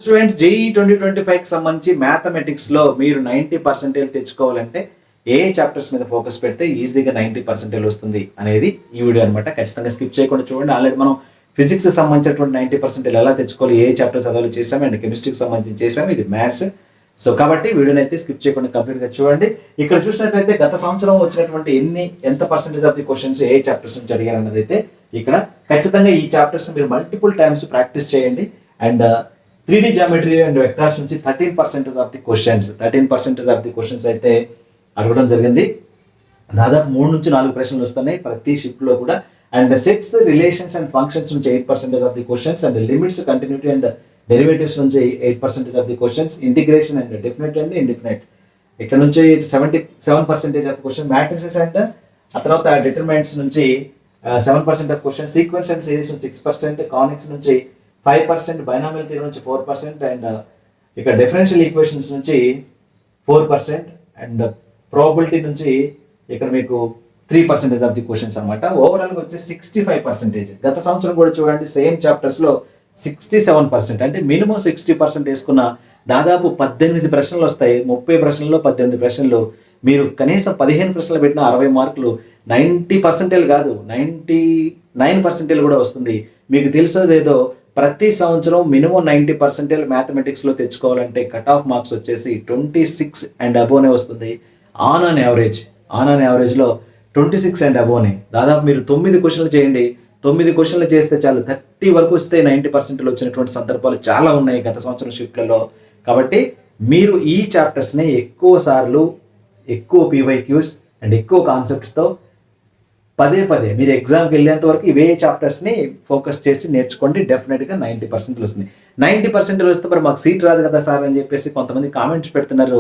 Students JEE 2025 కి సంబంధించి mathematics లో మీరు 90% తెచ్చుకోవాలంటే ఏ చాప్టర్స్ మీద ఫోకస్ పెడితే ఈజీగా 90% వస్తుంది అనేది ఈ వీడియో అనమాట. ఖచ్చితంగా స్కిప్ చేయకుండా చూడండి. ఆల్రెడీ మనం ఫిజిక్స్ సంబంధించినటువంటి 90% ఎలా తెచ్చుకోవాలి, ఏ చాప్టర్ చదవాలి చేసాము, అండ్ కెమిస్ట్రీకి సంబంధించి చేసాము, ఇది మ్యాథ్స్. సో కాబట్టి వీడియోని అయితే స్కిప్ చేయకుండా కంప్లీట్ గా చూడండి. ఇక్కడ చూసినట్లయితే గత సంవత్సరం వచ్చినటువంటి ఎంత percentage of the questions A chapters నుంచి అడిగారు అన్నది అయితే ఇక్కడ ఖచ్చితంగా ఈ చాప్టర్స్ మీరు మల్టిపుల్ టైమ్స్ ప్రాక్టీస్ చేయండి. And 3D geometry and vectors నుంచి 13% ఆఫ్ ది క్వశ్చన్స్ అయితే అడగడం జరిగింది. దాదాపు 3 నుంచి 4 ప్రశ్నలు వస్తున్నాయి ప్రతి షిఫ్ట్ లో కూడా. And sets, relations and functions నుంచి 8% of the questions, and limits, continuity and derivatives నుంచి 8% of the questions, integration and definite and indefinite ఇక్కడ నుంచి 77% of the question, matrices and ఆ తర్వాత డిటర్మినెంట్స్ నుంచి 7% of question, sequence and series 6%, కానిక్స్ నుంచి 5%, binomial theory నుంచి 4%, and ఇక్కడ డిఫరెన్షియల్ ఈక్వేషన్స్ నుంచి 4%, అండ్ ప్రాబబిలిటీ నుంచి ఇక్కడ మీకు 3% ఆఫ్ ది క్వశ్చన్స్ అనమాట. ఓవరాల్ గా వచ్చి 65%. గత సంవత్సరం కూడా చూడండి సేమ్ చాప్టర్స్ లో 67%, అంటే మినిమం 60% వేసుకున్న దాదాపు 18 ప్రశ్నలు వస్తాయి. 30 ప్రశ్నల్లో 18 ప్రశ్నలు, మీరు కనీసం 15 ప్రశ్నలు పెట్టిన 60 మార్కులు. 90% కాదు 99% కూడా వస్తుంది. మీకు తెలిసేదేదో ప్రతి సంవత్సరం మినిమం 90% మ్యాథమెటిక్స్ లో తెచ్చుకోవాలంటే కట్ ఆఫ్ మార్క్స్ వచ్చేసి 26 అండ్ అబోనే వస్తుంది. ఆన్ యావరేజ్ లో 26 అండ్ అబోనే. దాదాపు మీరు 9 క్వశ్చన్లు చేయండి, 9 క్వశ్చన్లు చేస్తే చాలు 30 వరకు వస్తే 90% వచ్చినటువంటి సందర్భాలు చాలా ఉన్నాయి గత సంవత్సరం షిఫ్ట్లలో. కాబట్టి మీరు ఈ చాప్టర్స్ ని ఎక్కువ సార్లు, ఎక్కువ పీవైక్యూస్ అండ్ ఎక్కువ కాన్సెప్ట్స్ తో పదే మీరు ఎగ్జామ్కి వెళ్ళేంత వరకు ఇవే చాప్టర్స్ ని ఫోకస్ చేసి నేర్చుకోండి. డెఫినెట్ గా 90% వస్తుంది. 90% వస్తే మరి మాకు సీట్ రాదు కదా సార్ అని చెప్పేసి కొంతమంది కామెంట్స్ పెడుతున్నారు.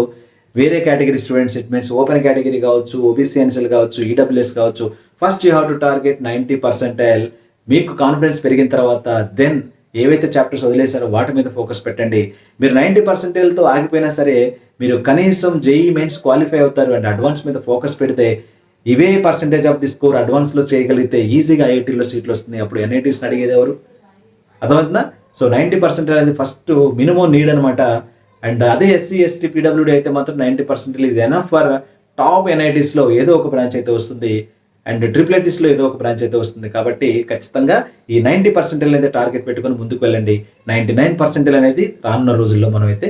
వేరే category students, it means open category కావచ్చు, ఓబీసీ ఎన్సీఎల్ కావచ్చు, ఈడబ్ల్యూఎస్ కావచ్చు. First you have to target 90%. మీకు కాన్ఫిడెన్స్ పెరిగిన తర్వాత దెన్ ఏవైతే చాప్టర్స్ వదిలేశారో వాటి మీద ఫోకస్ పెట్టండి. మీరు 90%తో ఆగిపోయినా సరే మీరు కనీసం జేఈ మెయిన్స్ క్వాలిఫై అవుతారు. అండ్ అడ్వాన్స్ మీద ఫోకస్ పెడితే ఇవే percentage of the score advance లో చేయగలిగితే ఈజీగా ఐఐటీలో సీట్లు వస్తుంది. అప్పుడు ఎన్ఐటీస్ అడిగేది ఎవరు? అర్థమవుతుందా? సో 90% అనేది ఫస్ట్ మినిమం నీడ్ అనమాట. అండ్ అదే ఎస్సీ, ఎస్టీ, పీడబ్ల్యూడీ అయితే మాత్రం 90% is enough for top NITs లో ఏదో ఒక బ్రాంచ్ అయితే వస్తుంది, అండ్ ట్రిపుల్ లో ఏదో ఒక బ్రాంచ్ అయితే వస్తుంది. కాబట్టి ఖచ్చితంగా ఈ 90% అనేది టార్గెట్ పెట్టుకొని ముందుకు వెళ్ళండి. 99% అనేది రానున్న రోజుల్లో మనం అయితే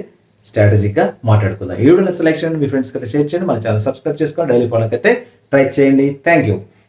స్ట్రాటజీగా మాట్లాడుకుందాం. ఈ వీడియో సెలెక్షన్ మీ ఫ్రెండ్స్ అయితే షేర్ చేయండి. మన ఛానల్ సబ్స్క్రైబ్ చేసుకోండి. డైలీ ఫాలోకి అయితే ట్రై చేయండి. Thank you.